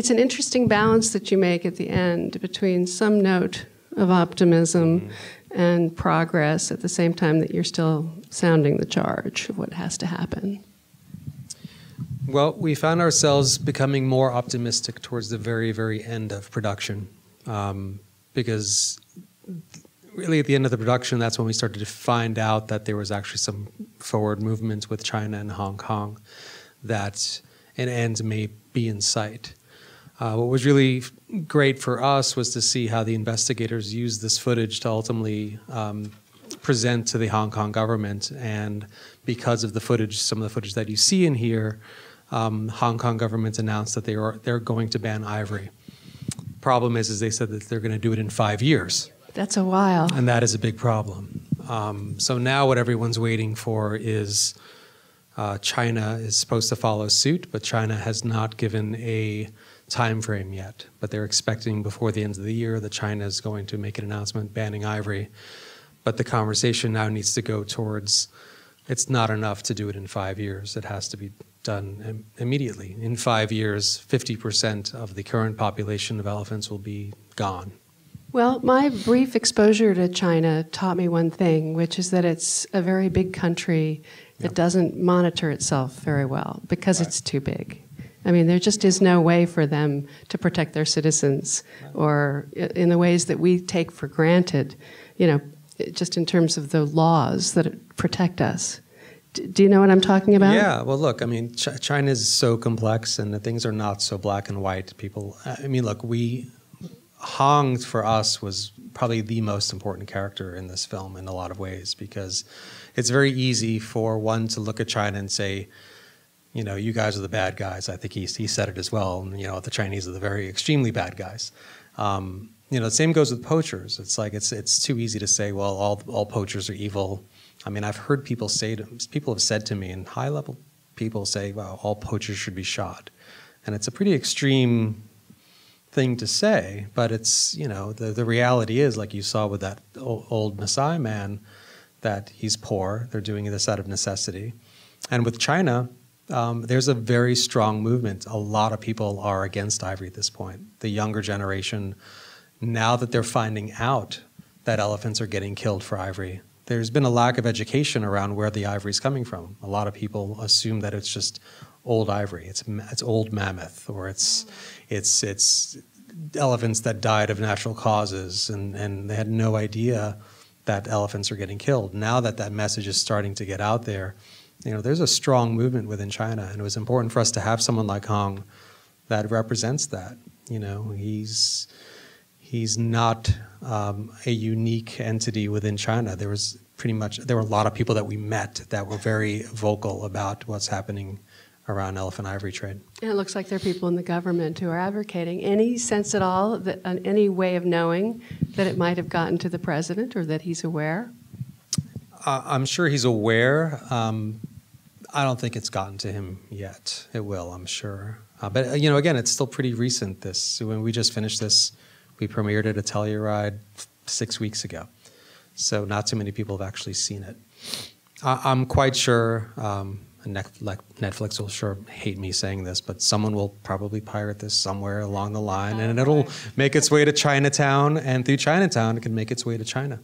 it's an interesting balance that you make at the end between some note of optimism and progress at the same time that you're still sounding the charge of what has to happen. Well, we found ourselves becoming more optimistic towards the very, very end of production, because really at the end of the production, that's when we started to find out that there was actually some forward movement with China and Hong Kong, that an end may be in sight. What was really great for us was to see how the investigators used this footage to ultimately present to the Hong Kong government. And because of the footage, some of the footage that you see in here, Hong Kong government announced that they're going to ban Ivory. Problem is they said that they're going to do it in 5 years. That's a while. And that is a big problem. So now what everyone's waiting for is China is supposed to follow suit, but China has not given a time frame yet. But they're expecting before the end of the year that China is going to make an announcement banning Ivory. But the conversation now needs to go towards, it's not enough to do it in 5 years. It has to be done immediately. In 5 years, 50% of the current population of elephants will be gone. Well, my brief exposure to China taught me one thing, which is that it's a very big country that doesn't monitor itself very well because it's too big. I mean, there just is no way for them to protect their citizens or in the ways that we take for granted, you know, just in terms of the laws that protect us. Do you know what I'm talking about? Yeah, well, look, I mean, China is so complex and the things are not so black and white. People, I mean, look, Hong, for us, was probably the most important character in this film in a lot of ways, because it's very easy for one to look at China and say, you know, you guys are the bad guys. I think he said it as well. You know, the Chinese are the very extremely bad guys. You know, the same goes with poachers. It's like it's too easy to say, well, all poachers are evil. I mean, I've heard people have said to me, and high-level people say, well, all poachers should be shot. And it's a pretty extreme thing to say, but it's, you know, the reality is, like you saw with that old Maasai man, that he's poor. They're doing this out of necessity. And with China, there's a very strong movement. A lot of people are against Ivory at this point. The younger generation, now that they're finding out that elephants are getting killed for ivory, there's been a lack of education around where the ivory is coming from. A lot of people assume that it's just old ivory. It's old mammoth, or it's elephants that died of natural causes, and they had no idea that elephants are getting killed. Now that that message is starting to get out there, you know, there's a strong movement within China, and it was important for us to have someone like Hong that represents that. You know, he's not a unique entity within China. There were a lot of people that we met that were very vocal about what's happening around elephant ivory trade. And it looks like there are people in the government who are advocating. Any sense at all, that any way of knowing that it might have gotten to the president or that he's aware? I'm sure he's aware. I don't think it's gotten to him yet. It will, I'm sure. But, you know, again, it's still pretty recent, this. When we just finished this, we premiered it at Telluride 6 weeks ago. So not too many people have actually seen it. I'm quite sure, Netflix will sure hate me saying this, but someone will probably pirate this somewhere along the line, and it'll make its way to Chinatown, and through Chinatown, it can make its way to China.